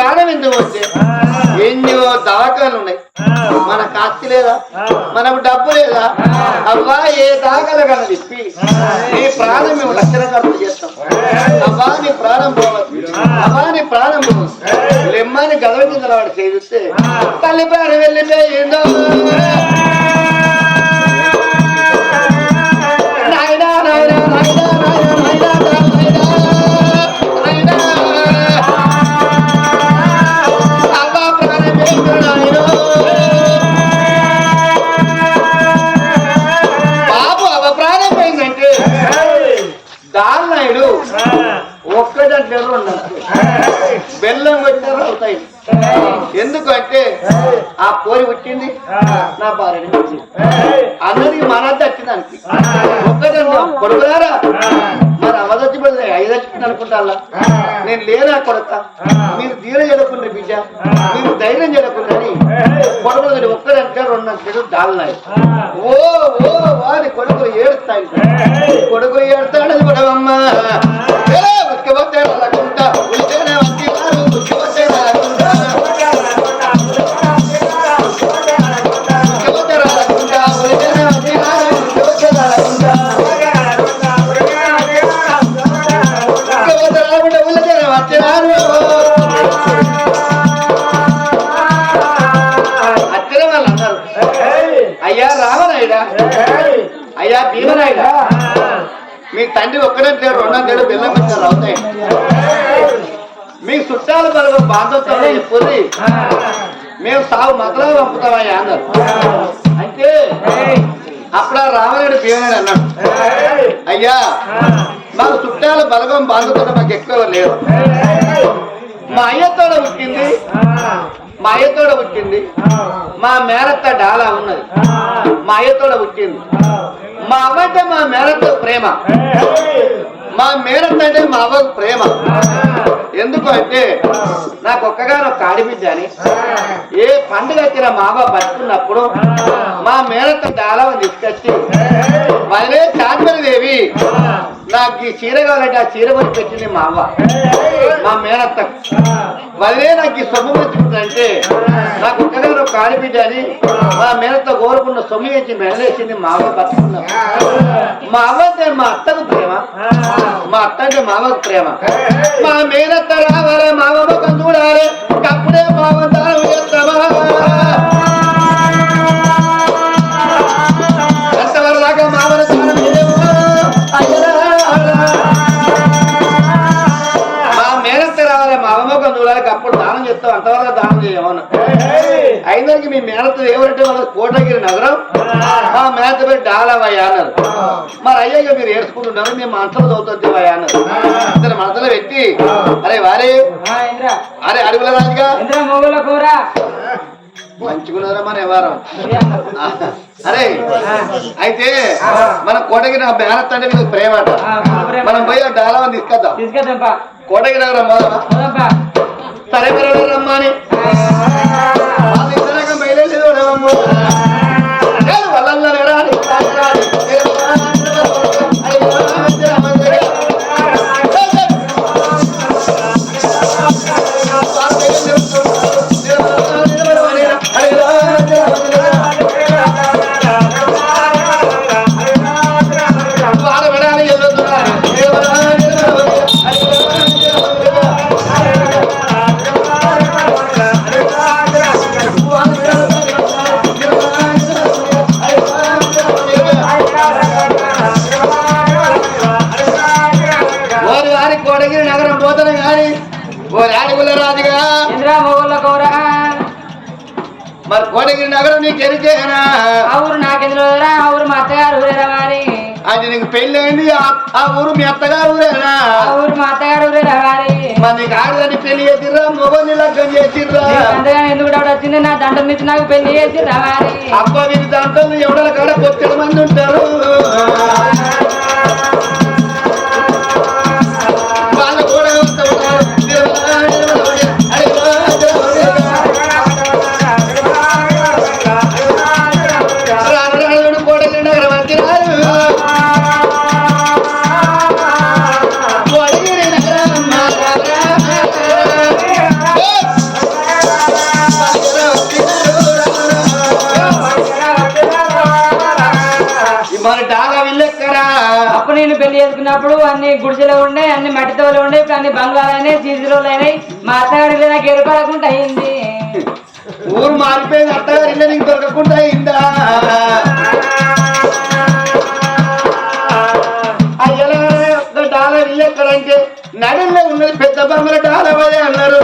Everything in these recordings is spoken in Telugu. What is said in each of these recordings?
ప్రాణం ఎందుకు వచ్చే ఎన్నో దాఖలు ఉన్నాయి మనకు ఆస్తి లేదా మనకు డబ్బు లేదా అవ్వా ఏ దాఖలు కన్నా తిప్పి నీ ప్రాణం మేము రక్షణ ఖర్చు చేస్తాం అవ్వా నీ ప్రాణం పోవచ్చు అవ్వా నీ ప్రాణం పోవచ్చు లెమ్మని గదవ కింద వాడు చేస్తే తల్లి ప్రాణం వెళ్ళిపోయిందో దాన్నాయుడు ఒక్కదంటే బెల్లం కొట్టినారు అవుతాయి ఎందుకంటే ఆ కోరి పుట్టింది నా భార్యని వచ్చింది అందరికి మనద్దు వచ్చిందానికి ఒక్కదంటే కొడుకులారా మరి అవదచ్చి పడితే ఐదు వచ్చింది అనుకుంటా నేను లేనా కొడక మీరు ధీరం చేయకుండా బిడ్డ మీరు ధైర్యం చేయకుండాని కొడుకులు ఒక్కదంటే రెండు దాల్నాయి ఓ ఓ వారి కొడుకులు ఏడుస్తాయి కొడుకులు ఏడుతాడు కొడవమ్మ ఉక్కపోతే వాళ్ళకుంటా ఉలితేనే వచ్చి ఉక్కపోతే వాళ్ళకుంటా ఉక్కపోతే వాళ్ళకుంటా ఉలితేనే వచ్చి ఉక్కపోతే వాళ్ళకుంటా ఉక్కపోతే రాకుండా ఉలితేనే వచ్చినారు వచ్చిన వాళ్ళు అన్నారు అయ్యా రామనాయుడా అయ్యా భీమనాయుడా మీ తండ్రి ఒక్కడంటే రెండంటే బెల్లం వచ్చారు అవుతాయి మీ చుట్టాల బరువు బాధతో చెప్పుది మేము సాగు మతలా పంపుతామయ్యా అన్నారు అంటే అప్పుడు రామనాయుడు భీమనాయుడు అన్నాడు అయ్యా మాకు చుట్టాల బలగం బాధతో మాకు ఎక్కువ లేదు మా అయ్యతోడ పుట్టింది మా అయ్యతోడ పుట్టింది మా మేనత్త డాలా ఉన్నది మా అయ్యతోడ పుట్టింది మా అవ్వంటే మా మేనత్త ప్రేమ మా మేనత్త అంటే మా అవ్వకు ప్రేమ ఎందుకు అంటే నాకు ఒక్కగానో ఆడిబిడ్డ అని ఏ పండుగ వచ్చిన మా అవ్వ బతుకున్నప్పుడు మా మేనత్త చాలా తీసుకొచ్చి మళ్ళీ చాంద్రదేవి నాకు ఈ చీర కావాలంటే ఆ చీర కొని పెట్టింది మా అవ్వ మా మేనత్త వదిలే నాకు ఈ సొమ్ము వచ్చిందంటే నాకు ఒక్కగానో ఆడిబిడ్డ అని మా మేనత్త కోరుకున్న సొమ్ము వేసి మెడలేసింది మా అవ్వ బతుకున్న మా అవ్వ అంటే మా అత్తకు ప్రేమ మా అత్త అంటే మా అవ్వకు ప్రేమ మా మేనత్త రావాలి మా అవ్వ చూడాలి అప్పుడే మా అవ్వ దానం చేస్తామా ఎంతవరకు దాకా మా అవ్వ దానం చేయము మా మేనత్త రావాలి మా అవ్వ చూడాలి అప్పుడు దానం చేస్తాం అంతవరకు దానం చేయమను అయినకి మీ మేనత్త ఎవరంటే వాళ్ళ కోటగిరి నగరం మా మేనత్త పేరు డాలవయ్య అన్నారు మరి అయ్యాక మీరు ఏడ్చుకుంటున్నారు మేము మనసులో చదువుతుందేవయ్యా అన్నారు ఇతను మనసులో పెట్టి అరే వారే అరే అడుగుల రాజుగా మంచుకున్నారా మన వ్యవహారం అరే అయితే మన కోటగిరి మేనత్త అంటే మీకు ప్రేమ అంట మనం పోయి డాలవని తీసుకొద్దాం కోటగిరి నగరం మొదల సరే మీరు రమ్మని బయలుదేరి వాళ్ళ రాని మరి కోటగిరి నగరం నీకు ఎరికేనా ఊరు నాకెందులోరా ఊరు మా అత్తగారు ఊరేరా వారి అది నీకు పెళ్లి అయింది ఆ ఊరు మీ అత్తగారు ఊరేనా ఊరు మా అత్తగారు ఊరేరా వారి మరి నీకు ఆడదాన్ని పెళ్లి చేసిర్రా మొగల్ని లగ్గం చేసిర్రా అంతగా ఎందుకు డౌట్ వచ్చింది నా దండం నుంచి నాకు పెళ్లి చేసిర్రా వారి అబ్బా వీరి దాంట్లో ఎవడల కాడ 9 మంది ఉంటారు వాళ్ళు కూడా Yes! అప్పుడు నేను పెళ్లి చేసుకున్నప్పుడు అన్ని గుడిసెలు ఉండే, అన్ని మట్టితోలు ఉండే, ఇప్పుడు అన్ని బంగ్లాలు అయినాయి, సీజీలు అయినాయి. మా అత్తగారి నాకు ఏర్పడకుండా అయింది. ఊరు మారిపోయింది, అత్తగారి ఇల్లు నీకు దొరకకుండా అయిందా? అయ్యలా డాలర్ ఇల్లు ఎక్కడంటే నడుల్లో ఉన్నది పెద్ద బంగారు డాలర్ అదే అన్నారు.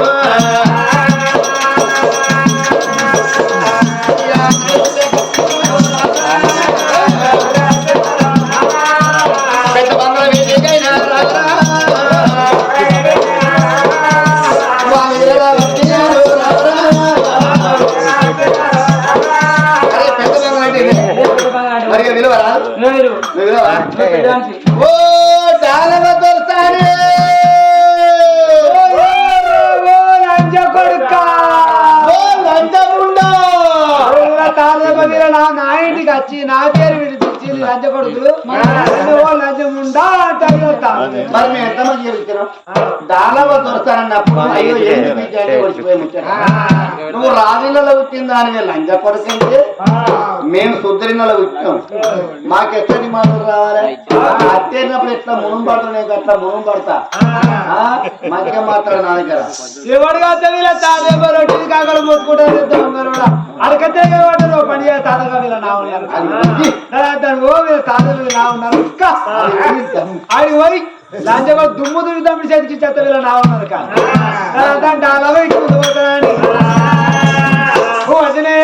పెద్ద బంగారు వేదికైనా మరి విలువరా విలువరా? ఓ డాలర్ దొరుకుతానే నా ఇంటికి వచ్చి నా పేరు విడిపించి లంచ కొడుకులు లంచముండా మరి మేము ఎంతమంది చెబుతున్నాం దానవ దొరసానన్నప్పుడు అయ్యో ఓడిచిపోయి నువ్వు రాజులలో పుట్టిన దాని లంచ కొడుకంటే మేము శుద్ధరినలో పుట్టాం. మాకు ఎక్కడి మాటలు రావాలి? అత్తేనప్పుడు ఎట్లా మునం పడతా అట్లా మునం పడతా మంచిగా మాట్లాడు నా దగ్గర. ఎవడుగా వీళ్ళ తాదేపటి కాకలు మొత్తుకుంటారు అడకతే పని తాతగా వీళ్ళ నా ఉన్నారు వీళ్ళ తాత వీళ్ళ నా ఉన్నారు ఆడి పోయి లంచ కూడా దుమ్ము దుడి తమ్మిడి చేతికి చెత్త వీళ్ళ నా ఉన్నారు కానీ అలాగే ఇటు పోతానని వదిలే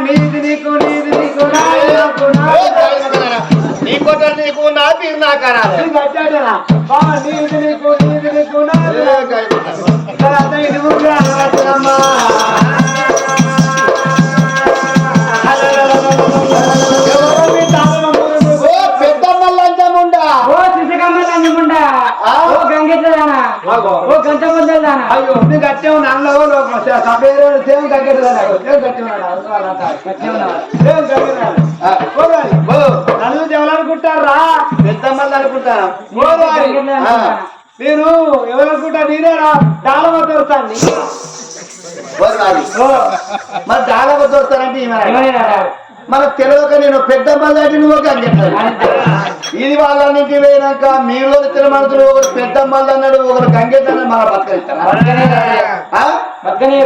నీది నీకు నీది నీకు నీ కొట్ట నీకు నా తీరు నా కరాలి నీది నీకు నీది నీకు పెద్దమ్మ లంచముండా ఓ శిశకమ్మ లంచముండా ఓ గంగెట్లదానా ఓ గంటముందదానా అయ్యో నీ గట్టేవు నన్ను సభ్యులు సేమ్ గట్టేదానా సేమ్ గట్టేవాడు నన్ను ఎవరనుకుంటారా పెద్దమ్మలు అనుకుంటాను. నేను ఎవరనుకుంటా నేనేరా డాలవ దొరుకుతాను మరి డాలవ దొరుకుతానంటే మనకు తెలియక నేను పెద్దమ్మలు అంటే నువ్వు ఒక అని చెప్తాను. ఇది వాళ్ళన్నింటి పోయినాక మీరు తిన మనుషులు ఒకరు పెద్దమ్మలు అన్నాడు ఒకరు గంగెట్ అన్నాడు మన బతకరిస్తారా? పక్కనే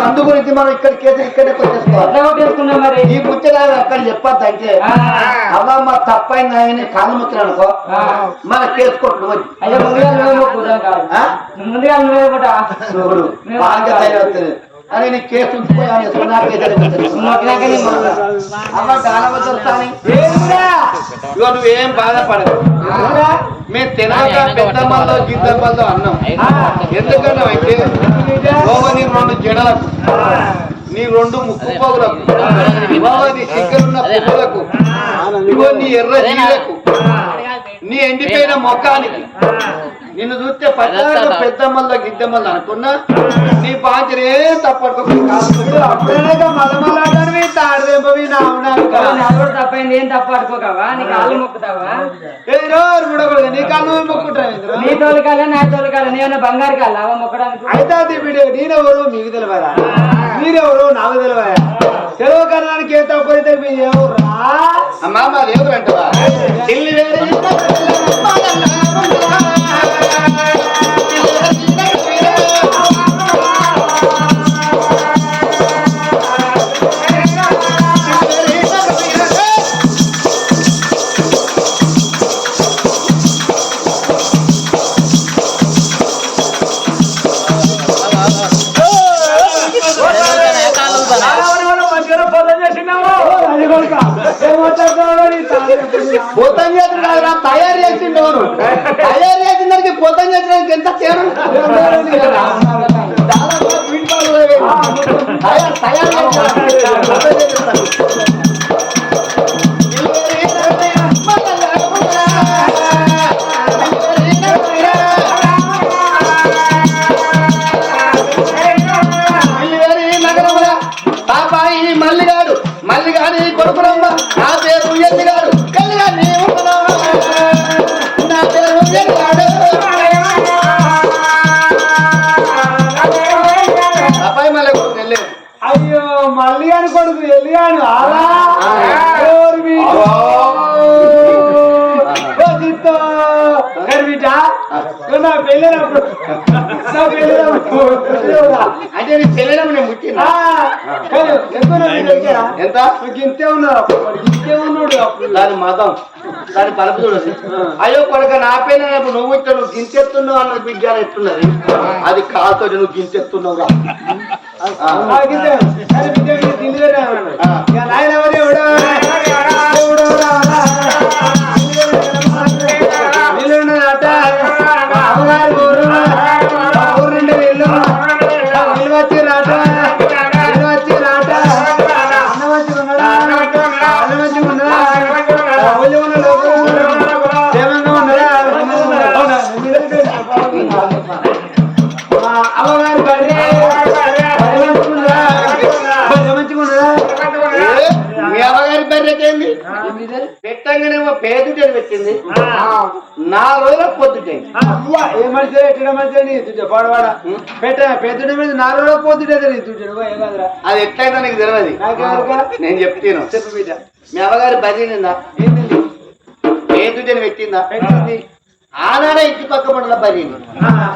అందు గురించి మనం ఇక్కడ కేసు ఇక్కడే కొట్టేసుకోవాలి. ఎట్లా కొట్టేసుకున్నాం మరి? ఈ ముచ్చట అక్కడ చెప్పద్దు అంటే అవ్వ మా తప్పైంది ఆయన కాలు ముచ్చలు అనుకో మన కేసు కొట్టు అయ్యా ముందుగా నువ్వే మొక్కుతావు కాదు, ముందుగా నువ్వే కొట్టా చూడు బాగా తయారవుతుంది అని నీ కేసు ఉంచిపోయాను అమ్మ గాలవద్దాని ఇగో నువ్వేం బాధపడదు. మేము తినక పెద్దమ్మల్లో గిద్దమ్మల్లో అన్నాం. ఎందుకన్నా అయితే నీ 2 జడలకు, నీ 2 ముక్కు పోగులకు, నీ సిగ్గరున్న పువ్వులకు, ఇగో నీ ఎర్ర జీలకు, నీ ఎండిపోయిన మొక్కానికి నిన్ను చూస్తే పట్టాక పెద్దమ్మల్లో గిద్దమ్మల్లో అనుకున్నా నీ పాంచరే మలమలాడవి తాడదేంపవి తప్పైంది ఏం తప్పు పడుకోకవా? నీ కాళ్ళు మొక్కుతావా? నీ కాళ్ళు మొక్కుంటావు. నీ తోలికాల నా తోలికాల నేనే బంగారు కాళ్ళ అవ మొక్కడానికి అయితే నేనెవరు మీకు తెలియదా? మీరెవరు నాకు తెలియదా? తెలియకడానికి ఏ తప్పు అయితే మీరు ఎవరా? అమ్మా మాది ఎవరు అంటవా? పోతం చేతుడు కాదురా, తయారు చేసిండు. తయారు చేసిన దానికి పోతం చేసడానికి ఎంత చేయడం మల్లిగాడు మల్లిగాని కొడుకులమ్మ నా పేరు ఎల్లిగాడు కల్లిగా నీవు నా పేరు ఎల్లిగాడు అబ్బాయి మళ్ళీ కొడుకు అయ్యో మళ్ళీ అని కొడుకు వెళ్ళిగాను అలా నా పెళ్ళినప్పుడు అంటే నీ చెల్లెనమ్మ నేను ముట్టినా ఎంత ఇంతే ఉన్నారు ఇంతే ఉన్నాడు దాని మతం దాని పలుపు చూడదు. అయ్యో కొడుక నా పైన నువ్వు ఇట్లా నువ్వు గింతెత్తున్నావు అన్నది బిడ్డ ఎత్తున్నది. అది కాలుతో నువ్వు గింతెత్తున్నావుగా. నాయన ఎవడో మీ అమ్మగారి బర్రెకేంది పెట్టంగానేమో పేదుటని పెట్టింది. 4 రోజులకు పొద్దుటైంది. ఏ మనిషి ఎట్లా మనిషి పడవాడ పెట్ట పెద్ద మీద 4 రోజులకు పొద్దుటది తుడ్డాడు. అది ఎట్లయితే నీకు తెలియదు. నేను చెప్తాను చెప్పు బిడ్డ. మీ అమ్మగారి బర్రె నిందా ఏంటి పేదుటని పెట్టిందా? పెట్టింది. ఆనాడే ఇంటి పక్క పడల బర్రెని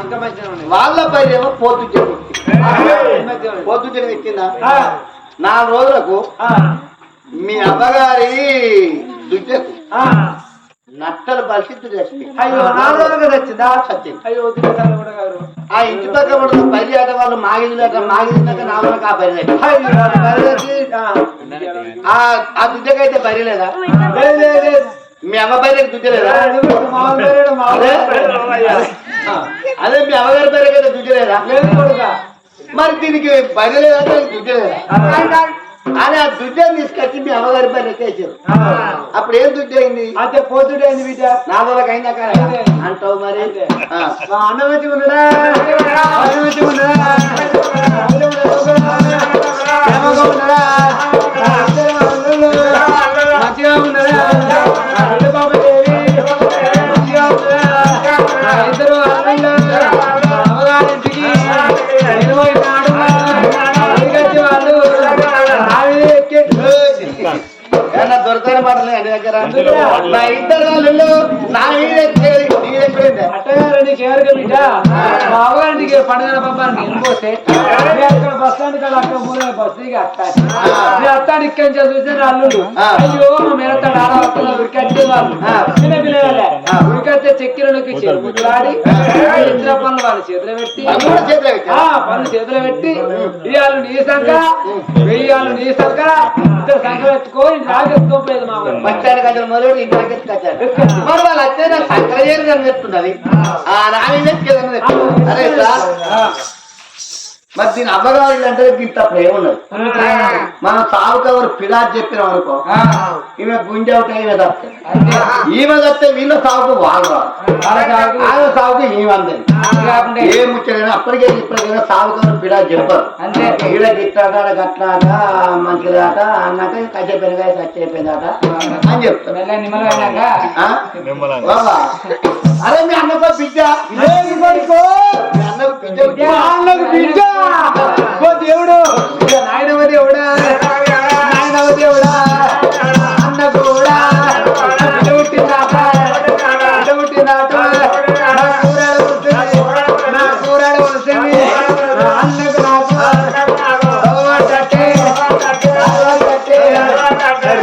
ఇంకా మంచిగా వాళ్ళ బర్రె ఏమో పోతుటని పోతుటని పెట్టిందా? 4 రోజులకు మీ అమ్మగారి దుడ్డకు నట్టలు పరిస్థితి తెచ్చింది. అయ్యో 4 రోజులుగా తెచ్చిందా? సత్యం. అయ్యో ఆ ఇంటి పక్క పడిన బరి ఆట వాళ్ళు మాగిదిలేక 4 రోజులకు ఆ బరి ఆ దుడ్డకైతే బరి లేదా? మీ అమ్మ బర్రెకి దుడ్డలేదా? అదే మీ అమ్మగారి బర్రెకైతే దుడ్డలేదా? మరి దీనికి బరి లేదా దుడ్డలేదా? అని ఆ దుడ్డని తీసుకొచ్చి మీ అమ్మగారి పైన ఎక్కేసారు. అప్పుడు ఏం దుడ్డు అయింది? అంటే పోతుడే అయింది బిడ్డ. 4 రోజులకు అయిందా కదా అంటావు. మరి అన్న మంచిగా ఉన్నాడా? మంచిగా ఉన్నాడా? మంచిగా ఉన్నాడా? బాబాదేవి మంచిగా ఉన్నాడా? ఇద్దరు అమ్మగారింటికి దొరకని మాటలే అన్ని దగ్గర. నా ఇద్దరు వాళ్ళు నా మీద ఎక్కడైంది అట్టగారని చేరుగా బిడ్డ మా అవ్వగారింటికి పండుగ పంపాను నేను పోతే అక్కడ బస్ స్టాండ్ కాడ అక్కడ మూల బస్ దిగి అత్తాడు ఇక్కడి నుంచి చూస్తే అల్లుడు అయ్యో మా మేనత్తాడు ఆడవస్తున్నా ఉరికట్టే వాళ్ళు చిన్న పిల్లలే ఉరికట్టే చెక్కిలకి చెరుపులాడి ఇతర పనులు వాళ్ళ చేతిలో పెట్టి పనులు చేతిలో పెట్టి ఇవాళ్ళు నీ సంఖ వెయ్యాళ్ళు నీ సంఖ ఇద్దరు సంఖ ఎత్తుకొని నాకెత్తుకోలేదు మా బచ్చాడు గజలు మొదలు ఇంటికి మరి వాళ్ళు వచ్చే సంకర చేరు కనిపిస్తున్నది ఆ నాని అరే సార్ మరి దీని అబ్బగారు అంటే ఇంత ప్రేమ ఉన్నది మనం సాగు కవర్ పిడాట్ చెప్పినాం అనుకో ఈమె గుంజ అవుతాయి ఈమె తప్పితే వీళ్ళ సాగుకు వాళ్ళు రాదు ఆమె సాగుకు ఈమె అందరి ఏ ముచ్చైనా అప్పటికే ఇప్పటికైనా సాగు కవర్ పిడాట్ చెప్పరు ఈడ గిట్టాట గట్లాట మంచిదాట అన్నాక కచ్చేపోయినగా కచ్చేపోయిందాట అని చెప్తారు అరే మీ అన్నకో బిడ్డ అన్నకు బిడ్డ అన్నకు బిడ్డ దేవుడు నాయనవ దేవుడా నాయనవ దేవుడా అన్న కూడా పుట్టినాట నా కూరలు వస్తుంది అన్నకు నాకు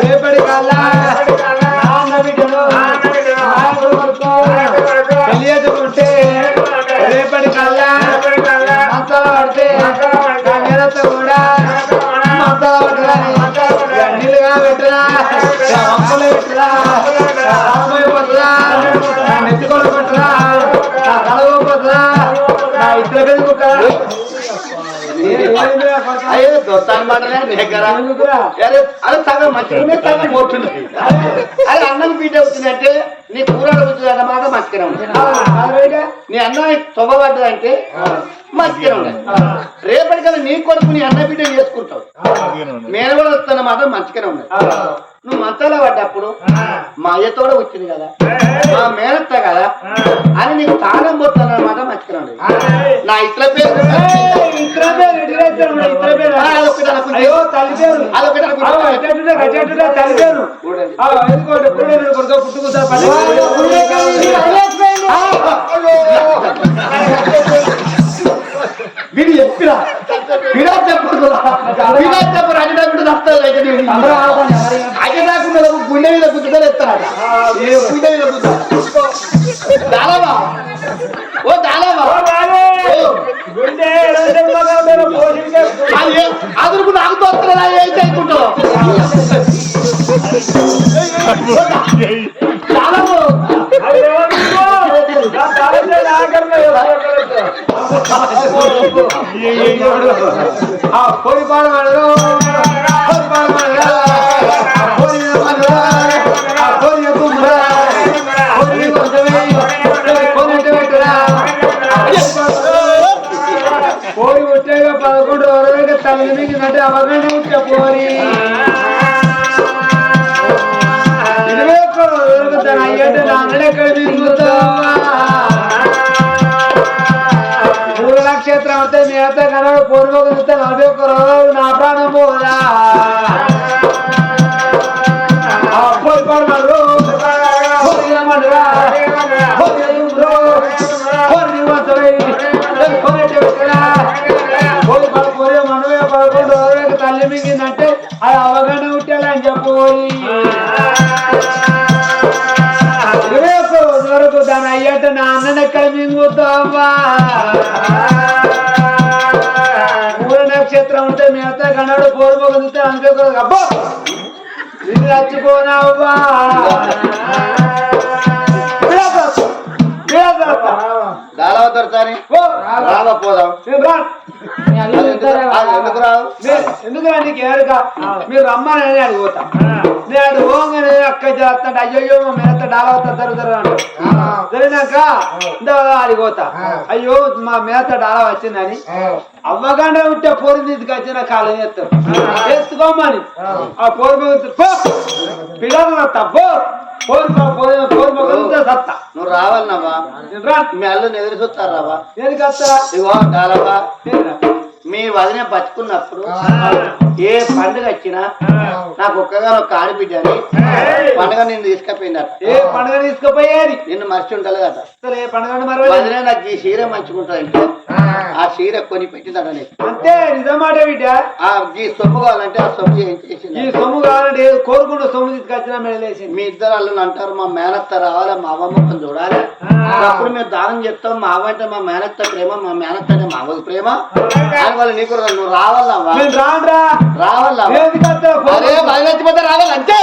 రేపటి కల్లా అన్న బిడ్డలు తెలియదుకుంటే రేపటి కల్లా మసాలా పడితే కూడా మసాలా పట్టరాని నీళ్ళుగా పెట్టరా అమ్మలు పెట్టరా అమ్మాయి పట్టరా నెత్తికొలు పట్టరా నా కలవ పట్టరా నా ఇద్దరు పెద్ద కుక్కరా అయ్యో దొస్తాను మాటలే అదే సగం మంచిగానే సగం పోతుంది అదే అన్నం పీట అవుతుందంటే నీ కూరలు అవుతుందన్న మాట మంచిగానే ఉంటుంది నీ అన్నం తొవ్వబడ్డదంటే మంచిగానే ఉండదు రేపటికల్లా నీ కొడుకు నీ అన్న పీట చేసుకుంటావు నేను కూడా వస్తున్న మాట మంచిగానే ఉండదు నువ్వు మంచాల పడ్డప్పుడు మా అయ్యతో వచ్చింది కదా మా మేనత్త కదా అని నీకు తాళం పోతున్నా అన్నమాట మంచిగానే ఉండదు నా ఇట్ల పేరు వీడు చెప్పిరా వీడా చెప్పరు అడిగినప్పుడు తప్పదు అడిగినాకుండా గుండె మీద గుద్దుకొని ఎత్తారట గుండె మీద గుద్దాలవా ఓ దాలవా అదురుకు నాకు తోస్తున్నా ఏం చేసుకుంటావు కోడి పాడవాడు కోడి వచ్చాక 11 వరకు తల్లి మింగిందంటే అవగానే ఉంటే పోరి తన అయ్యంటే నా అన్నడెక్కడ మింగుతావా 3 నక్షత్రం అంటే మీ అత్త కనడు పూర్వకు 41 రోజు నా ప్రాణం పోదా తల్లి మింగిందంటే అది అవగానే ఉంటాలని చెప్పోయి 21 రోజు వరకు దాని అయ్యంటే నా అన్నని ఎక్కడ మింగుతావా 3 నక్షత్రం ఉంటే మీ అత్త కన్నాడు పూర్వకు 41 రోజు అబ్బా నిన్ను రచ్చిపోనావా పోదాం ఎందుకు నీకు ఏడుగా మీరు రమ్మని అడిగిపోతా నేను అటు పోగానే అక్క చేస్తాంటే అయ్యో మా మేనత్త డాలవుతా జరుగుతారు అంటారు జరిగినాక అడిగిపోతా అయ్యో మా మేనత్త డాల వచ్చిందని అవ్వగానే ఉంటే పోరు తీసుకొచ్చిన కాలం చేస్తారు వేసుకోమని ఆ పోరు పిల్లలు తప్ప సత్తా నువ్వు రావాలన్నావా మీ అల్లు ఎదురు చూస్తారు రావా ఎందుకు వస్తారా ఇగో డాలవా మీ వదిన బతుకున్నప్పుడు ఏ పండుగ వచ్చినా నాకు ఒక్కగా ఒక ఆడిబిడ్డని పండుగ నిన్ను తీసుకుపోయిందట. ఏ పండుగ తీసుకుపోయేది నిన్ను మర్చి ఉంటలేదట. అసలు ఏ పండుగ మరవలేదు. వదిన నాకు ఈ చీర మంచుకుంటానంటే ఆ చీర కొని పెట్టిందట నీకు. అంతే నిజమాట బిడ్డ. ఈ సొమ్ము కావాలంటే ఆ సొమ్ము ఏం చేసింది? ఈ సొమ్ము కావాలంటే కోరుకుంటూ సొమ్ము తీసుకొచ్చినా మెడలేసింది. మీ ఇద్దరు అల్లు అంటారు మా మేనత్త రావాలి, మా అవ్వ ముఖం చూడాలి, అప్పుడు మేము దానం చెప్తాం. మా అవ్వ అంటే మా మేనత్త ప్రేమ, మా మేనత్త అంటే మా అవ్వకి ప్రేమ. వాళ్ళు నీకు నువ్వు రావాలవ్వా, రావాలవ్వా. అదే బాగా నచ్చిపోతే రావాలి అంతే.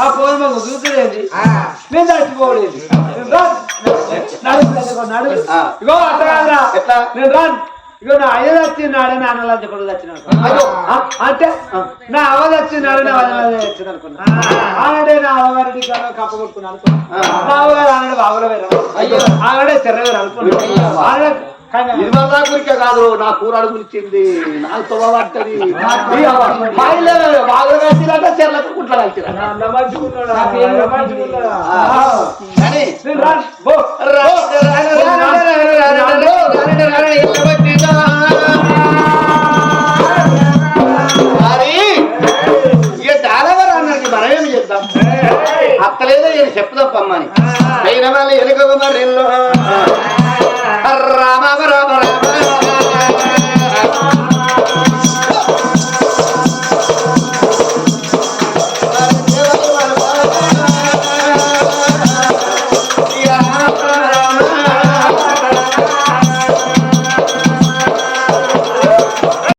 ఆ పోర్మకు చూసేది నేను చచ్చిపోలేదు. ఇగో అట్లా కాదురా, నేను రాను. ఇగో నా అయ్య వచ్చినాడే నా అన్నలా చెప్పడు వచ్చినాడు అంటే నా అవ్వ వచ్చినాడు నా వదిన వచ్చింది అనుకున్నా. ఆడే నా అవ్వగారి కప్ప కొట్టుకున్నా అనుకున్నా. నా అవ్వగారు ఆనాడు బాబులో వేరే ఆనాడే చెర్రగారు అనుకున్నాడు. ఆనాడే గురికే కాదు నా కూర అడుగునిచ్చింది, నాకు తొమ్మ పట్టది. బాగా కలిసినాక చెర్లకు కుట్ల కలిసినా కానీ